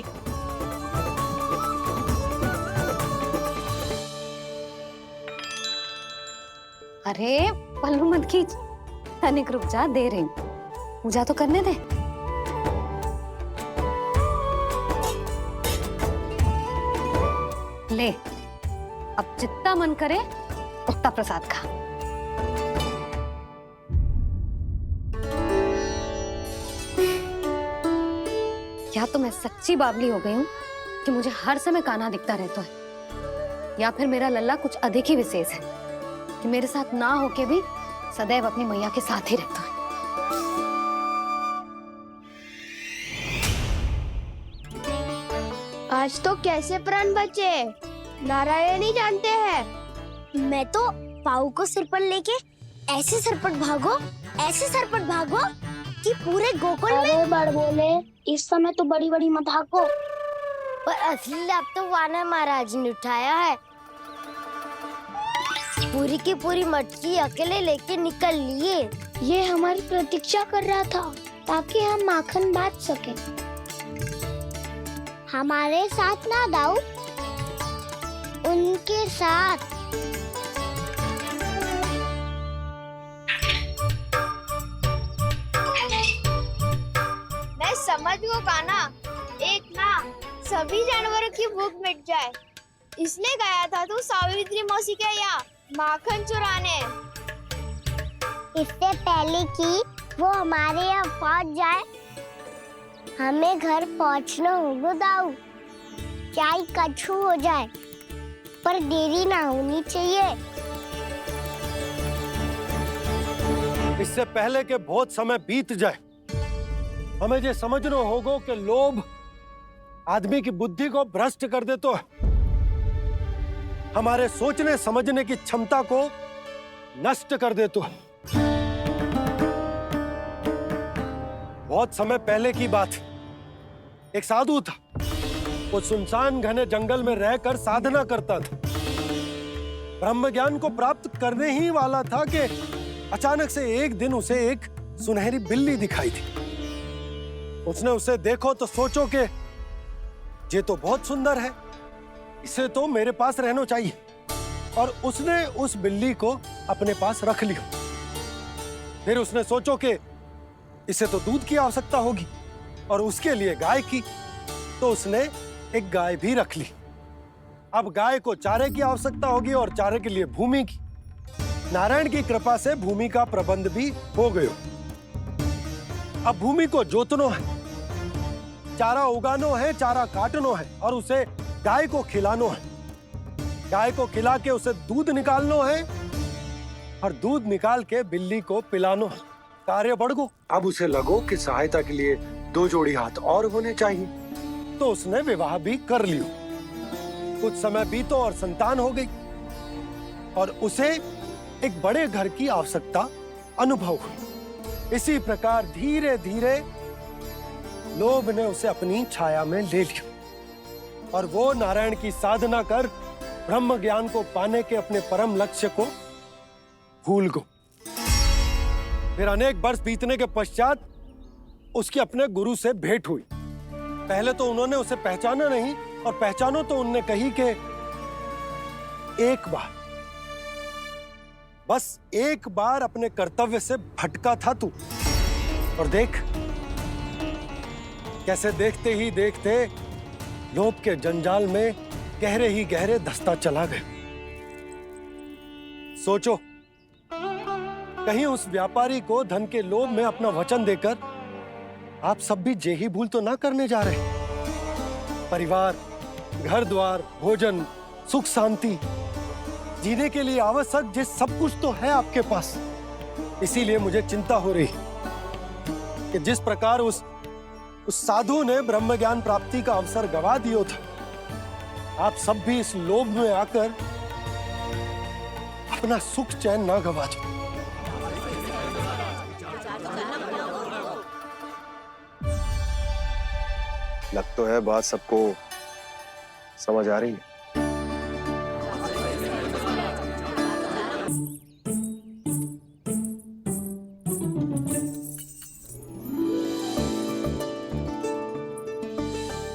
अरे पल्लू मत खींच, तनिक रुक जा, दे रही हूं, पूजा तो करने दे। ले, अब जितना मन करे उतना प्रसाद खा। या तो मैं सच्ची बावली हो गई हूँ कि मुझे हर समय कान्हा दिखता रहता है, या फिर मेरा लल्ला कुछ अधिक ही विशेष है कि मेरे साथ ना होके भी सदैव अपनी मैया के साथ ही रहता है। आज तो कैसे प्राण बचे नारायण ही जानते हैं। मैं तो पाऊ को सिर पर लेके ऐसे सरपट भागो, ऐसे सरपट भागो कि पूरे गोकुल में बड़ बोले, इस समय तो बड़ी बड़ी मत हाको। पर असली लाभ तो वानर महाराज ने उठाया है। पूरी की पूरी मटकी अकेले लेके निकल लिए। ये हमारी प्रतीक्षा कर रहा था ताकि हम माखन बांट सके। हमारे साथ ना दाऊ, उनके साथ। मैं समझ गो कान्हा, एक ना सभी जानवरों की भूख मिट जाए, इसलिए गया था तू सावित्री मौसी के यहाँ माखन चुराने। इससे पहले कि वो हमारे यहाँ पहुँच जाए, हमें घर पहुँचना होगा दाऊ, चाहे कछु हो जाए, पर देरी ना होनी चाहिए। इससे पहले के बहुत समय बीत जाए, हमें ये समझना होगा कि लोभ आदमी की बुद्धि को भ्रष्ट कर देता है, हमारे सोचने समझने की क्षमता को नष्ट कर देता है। बहुत समय पहले की बात, एक साधु था, वो सुनसान घने जंगल में रहकर साधना करता था। ब्रह्म ज्ञान को प्राप्त करने ही वाला था कि अचानक से एक दिन उसे एक सुनहरी बिल्ली दिखाई थी। उसने उसे देखो तो सोचो कि ये तो बहुत सुंदर है, इसे तो मेरे पास रहना चाहिए, और उसने उस बिल्ली को अपने पास रख लिया। फिर उसने सोचो कि इसे तो दूध की आवश्यकता होगी और उसके लिए गाय की, तो उसने एक गाय भी रख ली। अब गाय को चारे की आवश्यकता होगी और चारे के लिए भूमि की। नारायण की कृपा से भूमि का प्रबंध भी हो गया। अब भूमि को जोतना है, चारा उगानो है, चारा काटनो है और उसे गाय को खिलानो है। गाय को खिला के उसे दूध निकालनो है और दूध निकाल के बिल्ली को पिलानो है। कार्य बढ़ गो। अब उसे लगो कि सहायता के लिए 2 जोड़ी हाथ और होने चाहिए, तो उसने विवाह भी कर लियो। कुछ समय बीतो और संतान हो गई और उसे एक बड़े घर की आवश्यकता अनुभव हुई। इसी प्रकार धीरे धीरे लोभ ने उसे अपनी छाया में ले लिया और वो नारायण की साधना कर ब्रह्म ज्ञान को पाने के अपने परम लक्ष्य को भूल गो। फिर अनेक वर्ष बीतने के पश्चात उसकी अपने गुरु से भेंट हुई। पहले तो उन्होंने उसे पहचाना नहीं, और पहचानो तो उनने कही कि एक बार, बस एक बार अपने कर्तव्य से भटका था तू, और देख कैसे देखते ही देखते लोभ के जंजाल में गहरे ही गहरे धंसता चला गया। सोचो, कहीं उस व्यापारी को धन के लोभ में अपना वचन देकर आप सब भी जे ही भूल तो ना करने जा रहे। परिवार, घर द्वार, भोजन, सुख शांति, जीने के लिए आवश्यक जिस सब कुछ तो है आपके पास, इसीलिए मुझे चिंता हो रही कि जिस प्रकार उस साधु ने ब्रह्म ज्ञान प्राप्ति का अवसर गवा दिया था, आप सब भी इस लोभ में आकर अपना सुख चैन ना गवा दो। लग तो है बात सबको समझ आ रही है।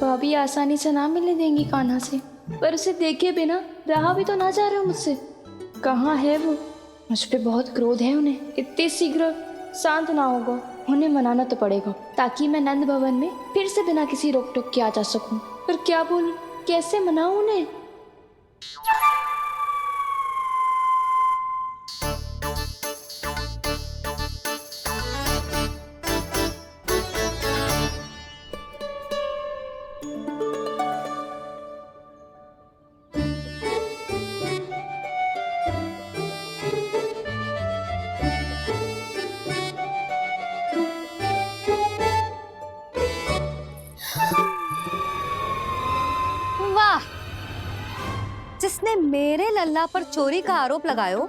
भाभी आसानी से ना मिलने देंगी कान्हा से, पर उसे देखे बिना रहा भी तो ना जा रहा मुझसे। कहाँ है वो? मुझ पे बहुत क्रोध है उन्हें, इतने शीघ्र शांत ना होगा। उन्हें मनाना तो पड़ेगा ताकि मैं नंद भवन में फिर से बिना किसी रोक टोक के आ जा सकूं। पर क्या बोलूं, कैसे मनाऊं उन्हें? जिसने मेरे लल्ला पर चोरी का आरोप लगायो,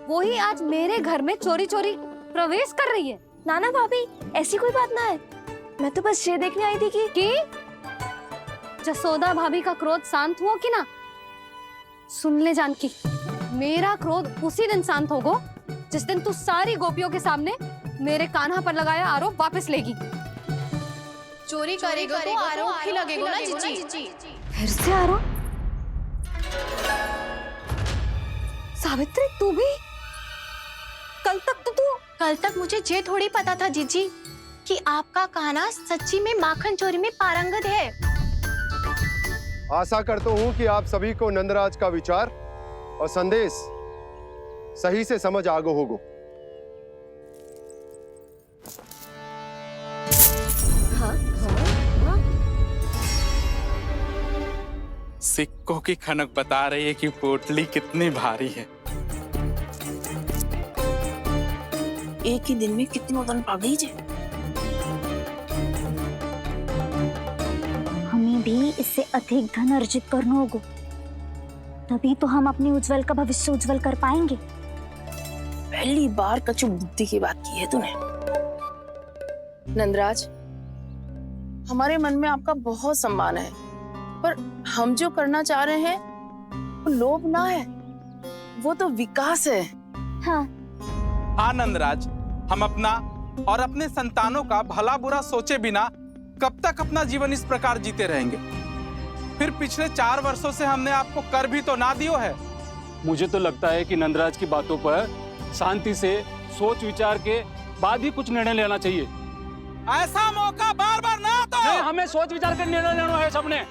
वो ही आज मेरे घर में चोरी चोरी प्रवेश कर रही है। नाना भाभी, ऐसी कोई बात ना है, मैं तो बस ये देखने आई थी कि जसोदा भाभी का क्रोध शांत हुआ कि ना? सुन ले जानकी, मेरा क्रोध उसी दिन शांत होगा जिस दिन तू सारी गोपियों के सामने मेरे कान्हा पर लगाया आरोप वापस लेगी। चोरी करेगा तो आरोप ही लगेगा ना जीजी। फिर से आरोप? सावित्री, तू भी? कल तक मुझे ये थोड़ी पता था जीजी कि आपका कान्हा सच्ची में माखन चोरी में पारंगत है। आशा करता हूँ कि आप सभी को नंदराज का विचार और संदेश सही से समझ आगो होगो। सिक्कों की खनक बता रही है कि पोटली कितनी भारी है। एक ही दिन में कितनी धन पा गई। हमें भी इससे अधिक धन अर्जित करना होगा, तभी तो हम अपनी उज्जवल का भविष्य उज्जवल कर पाएंगे। पहली बार कछु बुद्धि की बात की है तूने। नंदराज, हमारे मन में आपका बहुत सम्मान है, पर हम जो करना चाह रहे हैं वो लोभ ना है, वो तो विकास है। हाँ नंदराज, हम अपना और अपने संतानों का भला बुरा सोचे बिना कब तक अपना जीवन इस प्रकार जीते रहेंगे? फिर पिछले 4 वर्षों से हमने आपको कर भी तो ना दियो है। मुझे तो लगता है कि नंदराज की बातों पर शांति से सोच विचार के बाद ही कुछ निर्णय लेना चाहिए। ऐसा मौका बार बार ना दो। नहीं, हमें सोच विचार कर निर्णय लेना है सबने।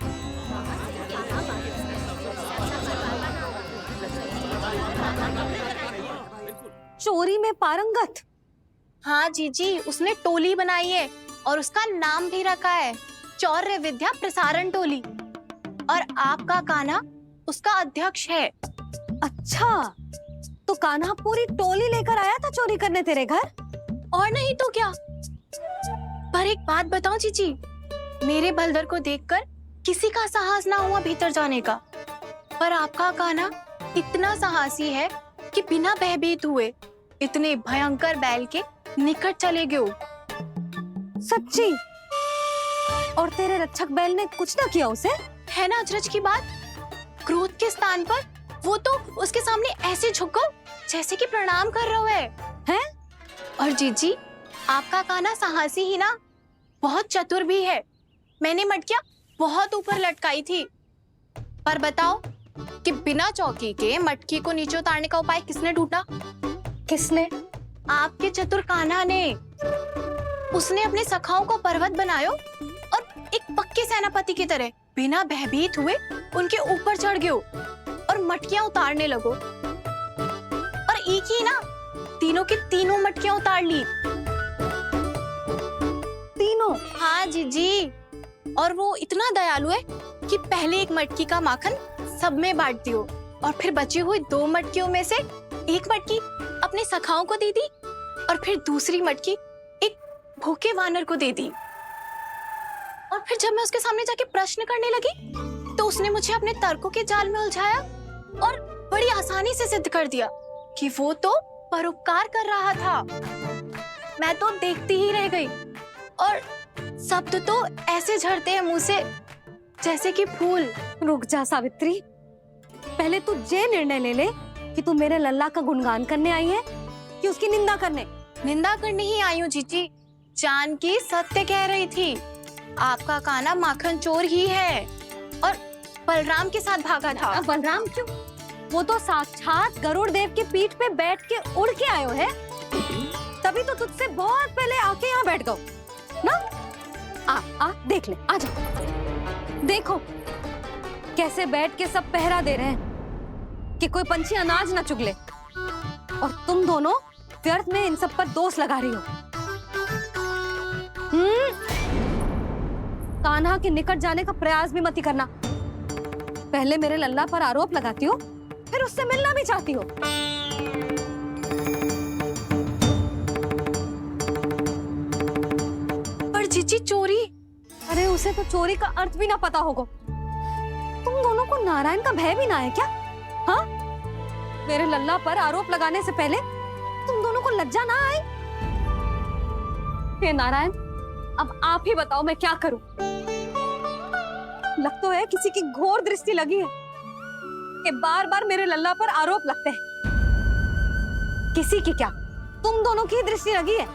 चोरी में पारंगत? हाँ जीजी, उसने टोली बनाई है और उसका नाम भी रखा है चौर्य विद्या प्रसारण टोली, और आपका कान्हा उसका अध्यक्ष है। अच्छा, तो कान्हा पूरी टोली लेकर आया था चोरी करने तेरे घर? और नहीं तो क्या। पर एक बात बताऊं जीजी, मेरे बलदर को देखकर किसी का साहस ना हुआ भीतर जाने का, पर आपका कान्हा इतना साहसी है कि बिना भयभीत हुए इतने भयंकर बैल के निकट चले गए। सच्ची? और तेरे रक्षक बैल ने कुछ ना किया उसे? है ना अचरज की बात। क्रोध के स्थान पर वो तो उसके सामने ऐसे झुको जैसे कि प्रणाम कर रहा है। और जीजी, आपका कान्हा साहसी ही ना, बहुत चतुर भी है। मैंने मटकियां बहुत ऊपर लटकाई थी, पर बताओ कि बिना चौकी के मटकी को नीचे उतारने का उपाय किसने ढूंढा? किसने? आपके चतुर कान्हा ने। उसने अपने सखाओं को पर्वत बनायो और एक पक्के सेनापति की तरह बिना भयभीत हुए उनके ऊपर चढ़ गयो और मटकियां उतारने लगो, और एक ही ना, तीनों की तीनों मटकियां उतार ली। तीनों? हाँ जीजी, और वो इतना दयालु है कि पहले एक मटकी का माखन सब में बांट दियो, और फिर बची हुई 2 मटकियों में से एक मटकी अपने सखाओं को दे दी, और फिर दूसरी मटकी एक भूखे वानर को दे दी। और फिर जब मैं उसके सामने जाके प्रश्न करने लगी तो उसने मुझे अपने तर्कों के जाल में उलझाया और बड़ी आसानी से सिद्ध कर दिया कि वो तो परोपकार कर रहा था। मैं तो देखती ही रह गई और शब्द तो ऐसे झड़ते हैं मुंह से जैसे कि फूल। रुक जा सावित्री, पहले तू ये निर्णय ले ले कि तू मेरे लल्ला का गुणगान करने आई है कि उसकी निंदा करने। निंदा करने ही आई हूँ जीजी। जानकी सत्य कह रही थी, आपका कान्हा माखन चोर ही है और बलराम के साथ भागा था। बलराम क्यों? वो तो साक्षात गरुड़ देव की पीठ पे बैठ के उड़ के आयो है, तभी तो तुझसे बहुत पहले आके यहाँ बैठ गओ ना। आ देख ले, आ जा, देखो कैसे बैठ के सब पहरा दे रहे हैं कि कोई पंछी अनाज ना चुगले, और तुम दोनों व्यर्थ में इन सब पर दोष लगा रही हो। कान्हा के निकट जाने का प्रयास भी मत ही करना। पहले मेरे लल्ला पर आरोप लगाती हो, फिर उससे मिलना भी चाहती हो। पर जीजी चोरी, अरे उसे तो चोरी का अर्थ भी ना पता होगा। तुम दोनों को नारायण का भय भी ना है क्या? हाँ, मेरे लल्ला पर आरोप लगाने से पहले तुम दोनों को लज्जा ना आई? हे नारायण, अब आप ही बताओ मैं क्या करूं? लग तो है किसी की घोर दृष्टि लगी है कि बार बार मेरे लल्ला पर आरोप लगते हैं। किसी की क्या, तुम दोनों की दृष्टि लगी है।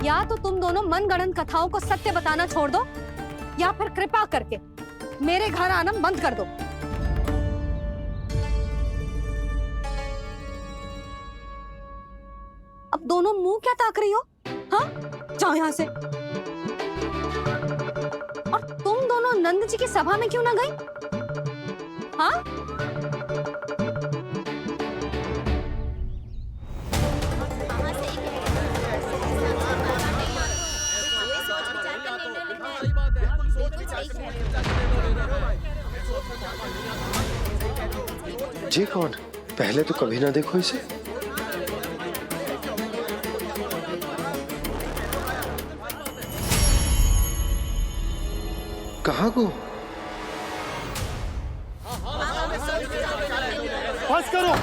या तो तुम दोनों मनगढ़ंत कथाओं को सत्य बताना छोड़ दो, या फिर कृपा करके मेरे घर आना बंद कर दो। अब दोनों मुंह क्या ताक रही हो? हाँ, जाओ यहां से। और तुम दोनों नंद जी की सभा में क्यों ना गई? हाँ? जी कौन? पहले तो कभी ना देखो इसे। कहाँ को? बस करो।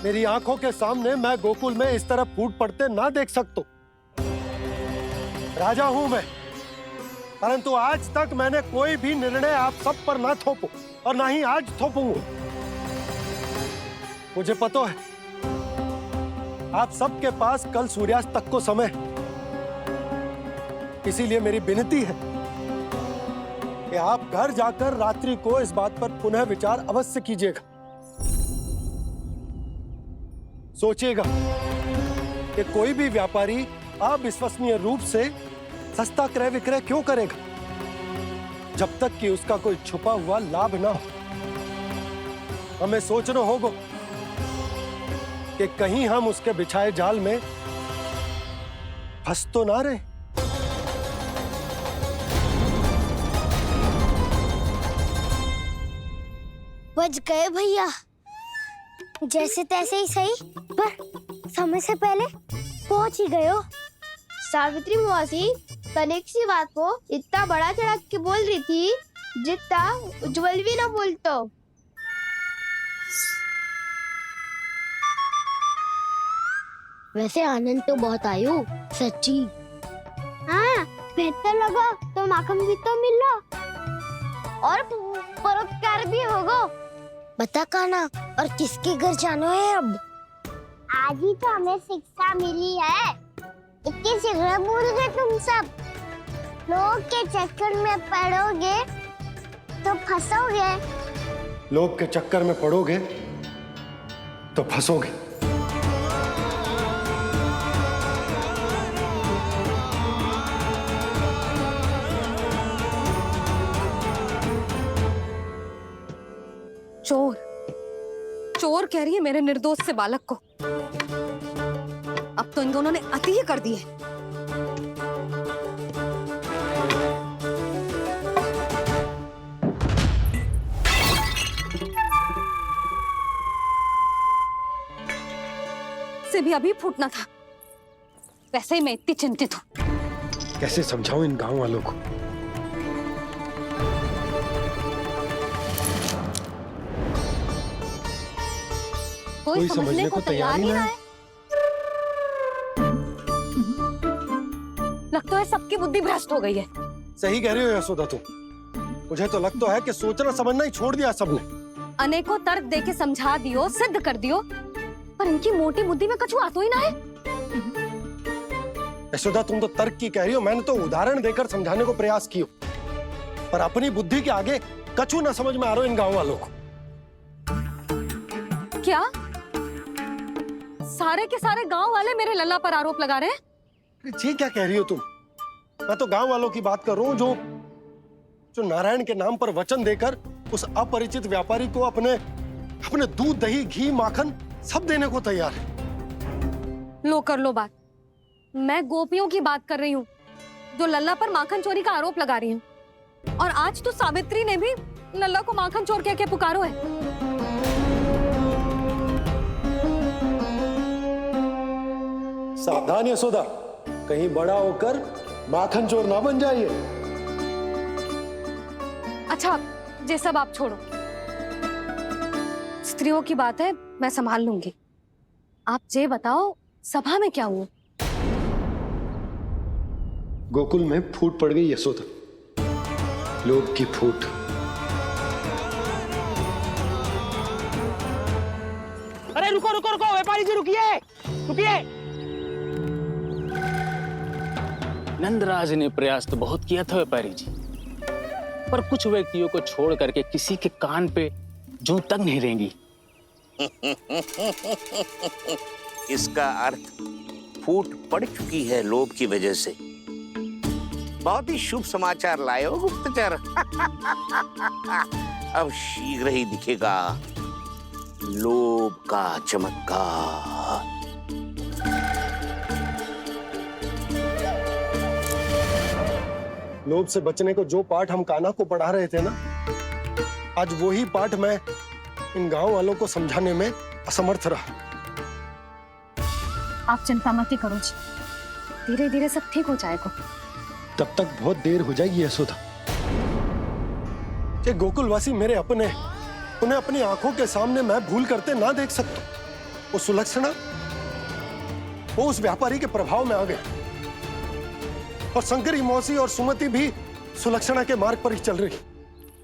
मेरी आंखों के सामने मैं गोकुल में इस तरह फूट पड़ते ना देख सकता। राजा हूं मैं, परंतु आज तक मैंने कोई भी निर्णय आप सब पर ना थोपो और ना ही आज थोपूंगा। मुझे पता है आप सबके पास कल सूर्यास्त तक को समय, इसीलिए मेरी विनती है कि आप घर जाकर रात्रि को इस बात पर पुनः विचार अवश्य कीजिएगा। सोचिएगा कि कोई भी व्यापारी अविश्वसनीय रूप से सस्ता क्रय विक्रय क्यों करेगा जब तक कि उसका कोई छुपा हुआ लाभ ना हो। हमें सोचना होगा कि कहीं हम उसके बिछाए जाल में फंस तो ना रहे। बच गए भैया, जैसे तैसे ही सही, पर समय से पहले पहुंच ही गए हो। सावित्री मौसी कनेक सी बात को इतना बड़ा चढ़ा के बोल रही थी जितना उज्जवल भी ना बोलतो। वैसे आनंद तो बहुत आयो, सच्ची। हाँ, बेहतर लगा तो माखन भी तो मिला और परोपकार भी होगा। बता कान्हा, और किसके घर जाना है अब? आज ही तो हमें शिक्षा मिली है, इतनी शीघ्र भूल गए तुम सब। लोग के चक्कर में पड़ोगे तो फंसोगे। लोग के चक्कर में पड़ोगे तो फंसोगे। चोर, चोर कह रही है मेरे निर्दोष से बालक को। अब तो इन दोनों ने अति ही कर दी है। उससे भी अभी फूटना था। वैसे ही मैं इतनी चिंतित हूँ। कैसे समझाऊं इन गांव वालों को? कोई समझने को तैयार ही ना है। लगता है सबकी बुद्धि भ्रष्ट हो गई है। सही कह रही हो यशोदा तुम। मुझे तो लगता है कि सोचना समझना ही छोड़ दिया सबने। अनेकों तर्क देके समझा दियो, सिद्ध कर दियो, पर इनकी मोटी बुद्धि में कछु आतो ही ना है। यशोदा तुम तो तर्क की कह रही हो, मैंने तो उदाहरण देकर समझाने को प्रयास किया, पर अपनी बुद्धि के आगे कछु ना समझ में आ रहा इन गांव वालों को। क्या सारे के सारे गांव वाले मेरे लल्ला पर आरोप लगा रहे हैं? जी क्या कह रही हो तुम? मैं तो गांव वालों की बात कर रहा हूँ जो नारायण के नाम पर वचन देकर उस अपरिचित व्यापारी को अपने दूध, दही, घी, माखन सब देने को तैयार है। लो कर लो बात। मैं गोपियों की बात कर रही हूँ जो लल्ला पर माखन चोरी का आरोप लगा रही हैं। और आज तो सावित्री ने भी लल्ला को माखन चोर कह के पुकारो है। सावधान यशोदा, कहीं बड़ा होकर माखन चोर ना बन जाइए। अच्छा, ये सब आप छोड़ो। स्त्रियों की बात है, मैं संभाल लूंगी। आप ये बताओ, सभा में क्या हुआ? गोकुल में फूट पड़ गई यशोदा, लोभ की फूट। अरे रुको रुको रुको, व्यापारी जी रुकिए रुकिए। नंदराज ने प्रयास तो बहुत किया था व्यापारी जी, पर कुछ व्यक्तियों को छोड़ करके किसी के कान पे जूं तक नहीं रेंगी। इसका अर्थ फूट पड़ चुकी है लोभ की वजह से। बहुत ही शुभ समाचार लाए हो गुप्तचर। अब शीघ्र ही दिखेगा लोभ का चमत्कार। लोभ से बचने को जो पाठ हम कान्हा को पढ़ा रहे थे ना, आज वही पाठ मैं इन गांव वालों को समझाने में असमर्थ रहा। आप चिंता मत ही करो जी, धीरे धीरे सब ठीक हो जाएगा। तब तक बहुत देर हो जाएगी यशोदा। ये गोकुलवासी मेरे अपने, उन्हें अपनी आंखों के सामने मैं भूल करते ना देख सकता। वो सुलक्षणा, वो उस व्यापारी के प्रभाव में आ गए, और शंकरी मौसी और सुमति भी सुलक्षणा के मार्ग पर ही चल रही।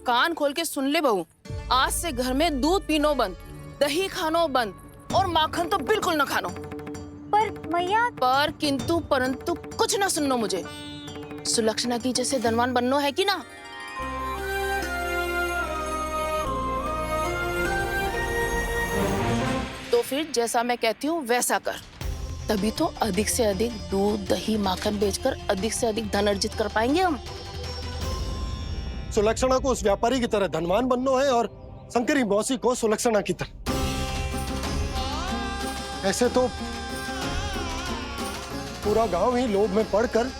कान खोल के सुन ले बहू, आज से घर में दूध पीनो बंद, दही खानो बंद, और माखन तो बिल्कुल न खानो। पर मैया, पर किंतु परंतु कुछ ना सुननो मुझे। सुलक्षणा की जैसे धनवान बननो है कि ना? तो फिर जैसा मैं कहती हूँ वैसा कर, तभी तो अधिक से अधिक दूध, दही, माखन बेचकर अधिक से अधिक धन अर्जित कर पाएंगे हम। सुलक्षणा को उस व्यापारी की तरह धनवान बनना है और शंकरी मौसी को सुलक्षणा की तरह। ऐसे तो पूरा गांव ही लोभ में पड़कर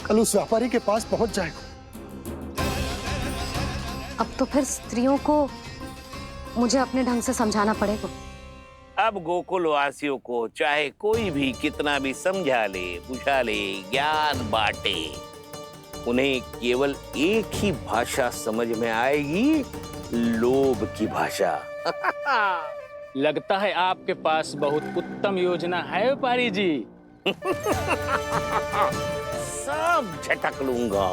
कल उस व्यापारी के पास पहुंच जाएगा। अब तो फिर स्त्रियों को मुझे अपने ढंग से समझाना पड़ेगा। अब गोकुल वासियों को चाहे कोई भी कितना भी समझा ले, बुझा ले, ज्ञान बांटे, उन्हें केवल एक ही भाषा समझ में आएगी, लोभ की भाषा। लगता है आपके पास बहुत उत्तम योजना है व्यापारी जी। सब झटक लूंगा।